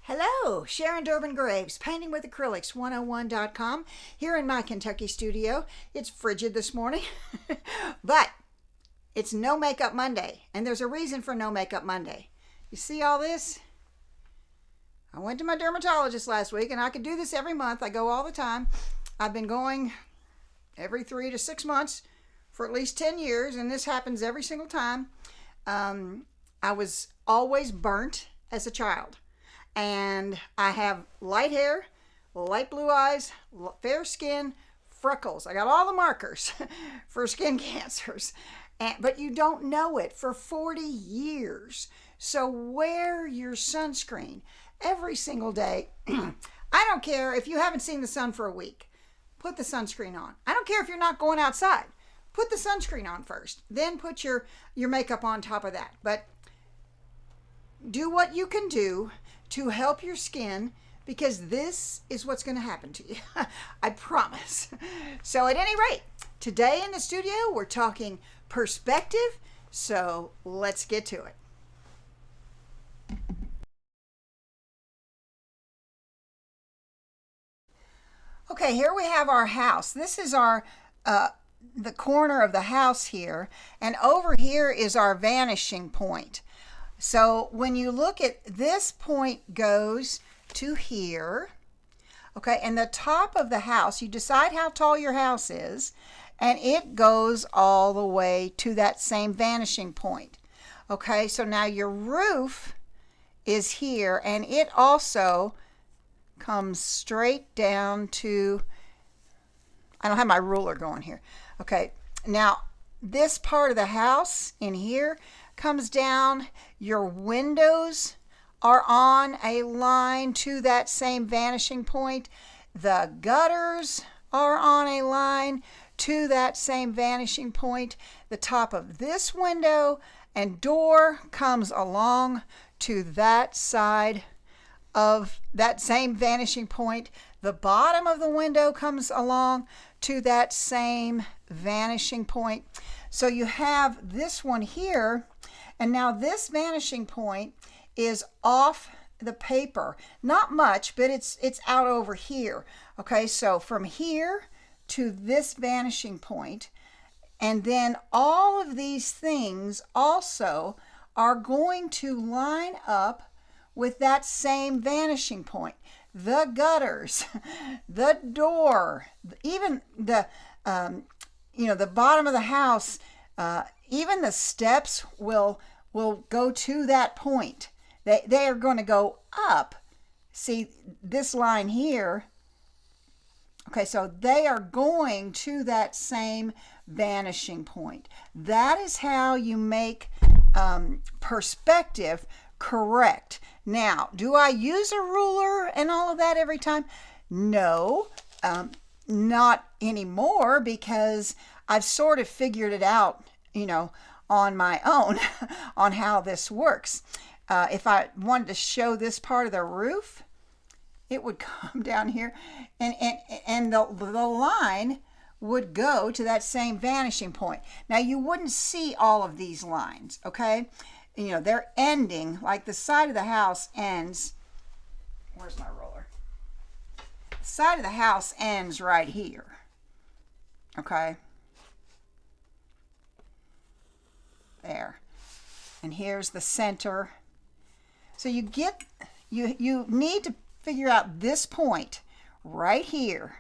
Hello, Sharon Durbin Graves, Painting with Acrylics 101.com, here in my Kentucky studio. It's frigid this morning, but it's No Makeup Monday, and there's a reason for No Makeup Monday. You see all this? I went to my dermatologist last week, and I could do this every month. I go all the time. I've been going every 3 to 6 months for at least 10 years, and this happens every single time. I was always burnt as a child. And I have light hair, light blue eyes, fair skin, freckles. I got all the markers for skin cancers. But you don't know it for 40 years. So wear your sunscreen every single day. I don't care if you haven't seen the sun for a week. Put the sunscreen on. I don't care if you're not going outside. Put the sunscreen on first. Then put your makeup on top of that. But do what you can do to help your skin, because this is what's going to happen to you. I promise. So at any rate, today in the studio, we're talking perspective. So let's get to it. Okay, here we have our house. This is our the corner of the house here, and over here is our vanishing point. So when you look at this point goes to here, okay, and the top of the house, you decide how tall your house is, and it goes all the way to that same vanishing point. Okay, so now your roof is here, and it also comes straight down to, I don't have my ruler going here. Okay, now this part of the house in here comes down. Your windows are on a line to that same vanishing point. The gutters are on a line to that same vanishing point. The top of this window and door comes along to that side of that same vanishing point. The bottom of the window comes along to that same vanishing point. So you have this one here, and now this vanishing point is off the paper. Not much, but it's out over here. Okay, so from here to this vanishing point, and then all of these things also are going to line up with that same vanishing point. The gutters, the door, even the the bottom of the house, even the steps will go to that point. They are going to go up. See this line here. Okay, so they are going to that same vanishing point. That is how you make perspective correct. Now, do I use a ruler and all of that every time? No, not anymore, because I've sort of figured it out, on my own on how this works. If I wanted to show this part of the roof, it would come down here, and the line would go to that same vanishing point. Now, you wouldn't see all of these lines, okay? They're ending, like the side of the house ends. Where's my roller? The side of the house ends right here, okay? There. And here's the center. So you need to figure out this point right here.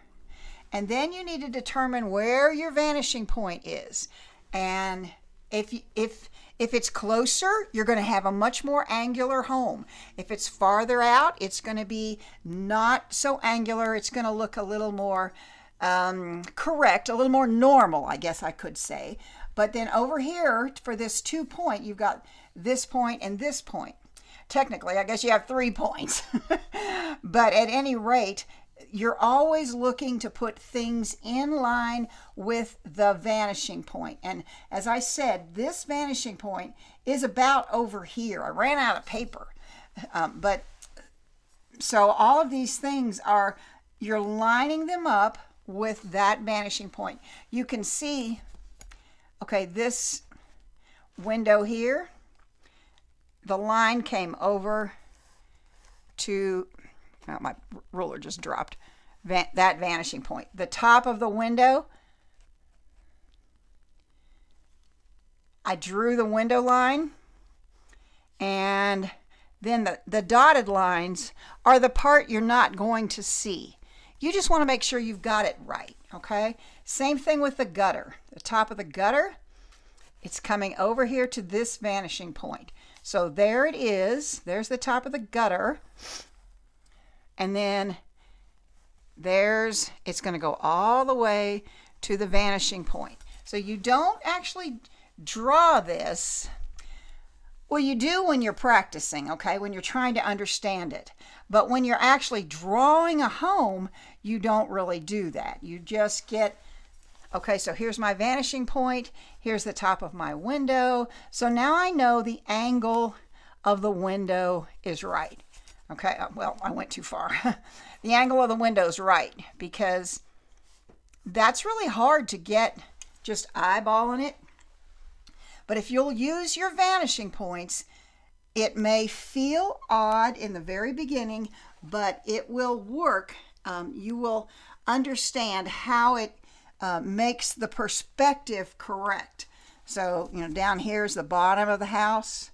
And then you need to determine where your vanishing point is. And if it's closer, you're going to have a much more angular home. If it's farther out, it's going to be not so angular. It's going to look a little more correct, a little more normal, I guess I could say. But then over here, for this 2 point, you've got this point and this point. Technically, I guess you have 3 points. But at any rate, you're always looking to put things in line with the vanishing point. And as I said, this vanishing point is about over here. I ran out of paper. But so all of these things are, you're lining them up with that vanishing point. You can see, okay, this window here, the line came over to, well, my ruler just dropped, that vanishing point. The top of the window, I drew the window line, and then the dotted lines are the part you're not going to see. You just want to make sure you've got it right, okay? Same thing with the gutter. The top of the gutter, it's coming over here to this vanishing point. So there it is. There's the top of the gutter. And then it's going to go all the way to the vanishing point. So you don't actually draw this. Well, you do when you're practicing, okay, when you're trying to understand it. But when you're actually drawing a home, you don't really do that. You just get, okay, so here's my vanishing point. Here's the top of my window. So now I know the angle of the window is right. Okay, well, I went too far. The angle of the window is right, because that's really hard to get just eyeballing it. But if you'll use your vanishing points, it may feel odd in the very beginning, but it will work. You will understand how it makes the perspective correct. So, you know, down here is the bottom of the house.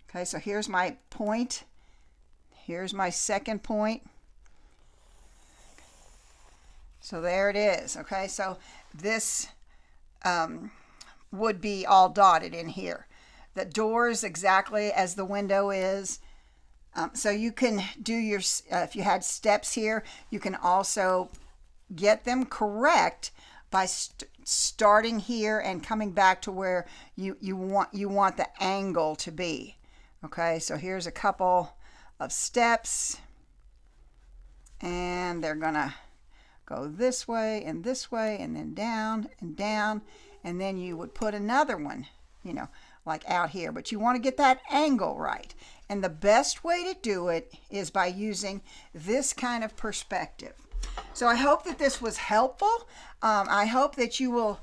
Okay, so here's my point. Here's my second point. So there it is. Okay, so this would be all dotted in here. The door is exactly as the window is. So you can do your, if you had steps here, you can also get them correct by starting here and coming back to where you want the angle to be. Okay, so here's a couple of steps, and they're gonna go this way, and then down and down, and then you would put another one, you know, like out here. But you want to get that angle right. And the best way to do it is by using this kind of perspective. So I hope that this was helpful. I hope that you will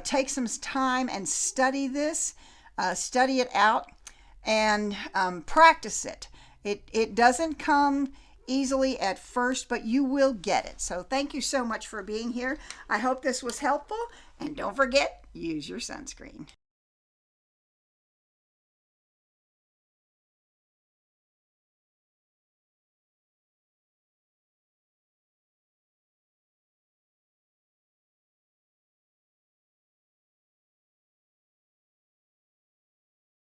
take some time and study this, study it out, and practice it. It doesn't come easily at first, but you will get it. So thank you so much for being here. I hope this was helpful, and don't forget, use your sunscreen.